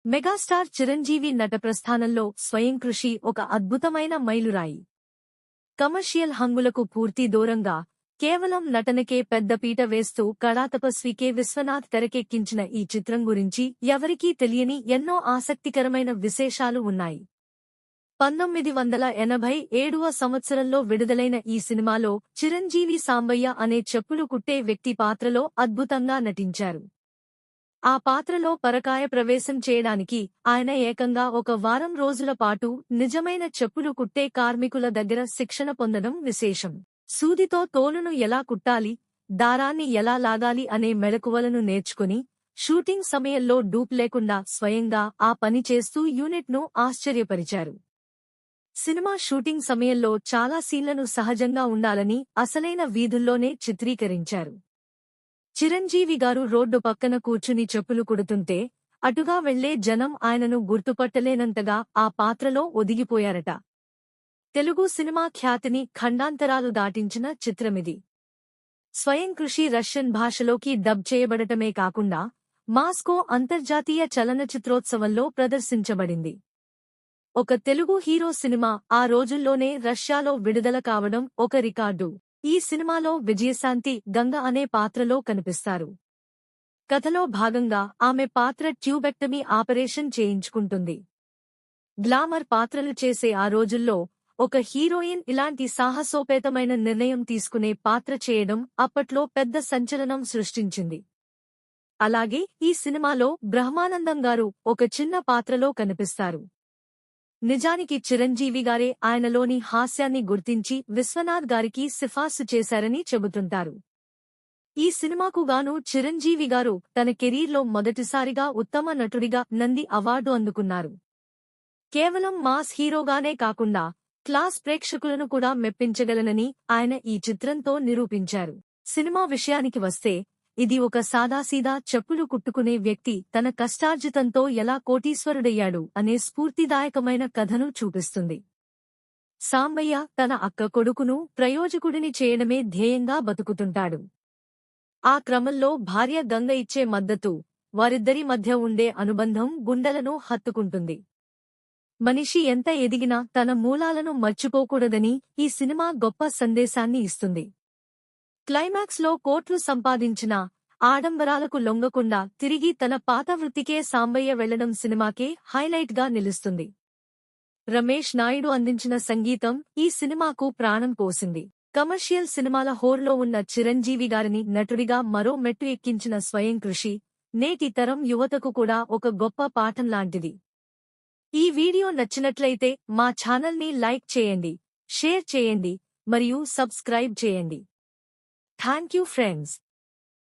Megastar Chiranjeevi నట ప్రస్థానంలో స్వయం కృషి ఒక అద్భుతమైన మైలురాయి. కమర్షియల్ హంగులకు పూర్తి దూరంగా కేవలం నటనకే పెద్దపీట వేస్తూ కళాతపస్వి కె. విశ్వనాథ్ తెరకెక్కించిన ఈ చిత్రం గురించి ఎవరికీ తెలియని ఎన్నో ఆసక్తికరమైన విశేషాలు ఉన్నాయి. 1987వ సంవత్సరంలో విడుదలైన ఈ సినిమాలో చిరంజీవి సాంబయ్య అనే చెప్పులు కుట్టే వ్యక్తి పాత్రలో అద్భుతంగా నటించారు. ఆ పాత్రలో పరకాయ ప్రవేశం చేయడానికి ఆయన ఏకంగా ఒక వారం రోజుల పాటు నిజమైన చెప్పులు కుట్టే కార్మికుల దగ్గర శిక్షణ పొందడం విశేషం. సూదితో తోలును ఎలా కుట్టాలి, దారాన్ని ఎలా లాగాలి అనే మెళకువలను నేర్చుకుని షూటింగ్ సమయంలో డూప్ లేకుండా స్వయంగా ఆ పని చేస్తూ యూనిట్ను ఆశ్చర్యపరిచారు. సినిమా షూటింగ్ సమయంలో చాలా సీన్లను సహజంగా ఉండాలని అసలైన వీధుల్లోనే చిత్రీకరించారు. చిరంజీవి గారు రోడ్డు పక్కన కూర్చుని చెప్పులు కుడుతుంటే అటుగా వెళ్లే జనం ఆయనను గుర్తుపట్టలేనంతగా ఆ పాత్రలో ఒదిగిపోయారట. తెలుగు సినిమా ఖ్యాతిని ఖండాంతరాలు దాటించిన చిత్రమిది. స్వయం కృషి రష్యన్ భాషలోకి డబ్ చేయబడటమే కాకుండా మాస్కో అంతర్జాతీయ చలనచిత్రోత్సవంలో ప్రదర్శించబడింది. ఒక తెలుగు హీరో సినిమా ఆ రోజుల్లోనే రష్యాలో విడుదల కావడం ఒక రికార్డు. ఈ సినిమాలో విజయశాంతి గంగ అనే పాత్రలో కనిపిస్తారు. కథలో భాగంగా ఆమె పాత్ర ట్యూబెక్టమీ ఆపరేషన్ చేయించుకుంటుంది. గ్లామర్ పాత్రలు చేసే ఆ రోజుల్లో ఒక హీరోయిన్ ఇలాంటి సాహసోపేతమైన నిర్ణయం తీసుకునే పాత్ర చేయడం అప్పట్లో పెద్ద సంచలనం సృష్టించింది. అలాగే ఈ సినిమాలో బ్రహ్మానందం గారు ఒక చిన్న పాత్రలో కనిపిస్తారు. నిజానికి చిరంజీవి గారే ఆయనలోని హాస్యాన్ని గుర్తించి విశ్వనాథ్ గారికి సిఫార్సు చేశారని చెబుతుంటారు. ఈ సినిమాకు గాను చిరంజీవి గారు తన కెరీర్లో మొదటిసారిగా ఉత్తమ నటుడిగా నంది అవార్డు అందుకున్నారు. కేవలం మాస్ హీరోగానే కాకుండా క్లాస్ ప్రేక్షకులను కూడా మెప్పించగలనని ఆయన ఈ చిత్రంతో నిరూపించారు. సినిమా విషయానికి వస్తే ఇది ఒక సాదాసీదా చెప్పులు కుట్టుకునే వ్యక్తి తన కష్టార్జితంతో ఎలా కోటీశ్వరుడయ్యాడు అనే స్ఫూర్తిదాయకమైన కథను చూపిస్తుంది. సాంబయ్య తన అక్క కొడుకును ప్రయోజకుడిని చేయడమే ధ్యేయంగా బతుకుతుంటాడు. ఆ క్రమంలో భార్య గంగ ఇచ్చే మద్దతు, వారిద్దరి మధ్య ఉండే అనుబంధం గుండెలను హత్తుకుంటుంది. మనిషి ఎంత ఎదిగినా తన మూలాలను మర్చిపోకూడదని ఈ సినిమా గొప్ప సందేశాన్ని ఇస్తుంది. క్లైమాక్స్లో కోట్లు సంపాదించినా ఆడంబరాలకు లొంగకుండా తిరిగి తన పాత వృత్తికే సాంబయ్య వెళ్లడం సినిమాకే హైలైట్గా నిలుస్తుంది. రమేష్ నాయుడు అందించిన సంగీతం ఈ సినిమాకు ప్రాణం పోసింది. కమర్షియల్ సినిమాల హోరులో ఉన్న చిరంజీవి గారిని నటుడిగా మరో మెట్టు ఎక్కించిన స్వయం కృషి నేటి తరం యువతకు కూడా ఒక గొప్ప పాఠం లాంటిది. ఈ వీడియో నచ్చినట్లయితే మా ఛానల్ని లైక్ చేయండి, షేర్ చేయండి మరియు సబ్స్క్రైబ్ చేయండి. Thank you friends.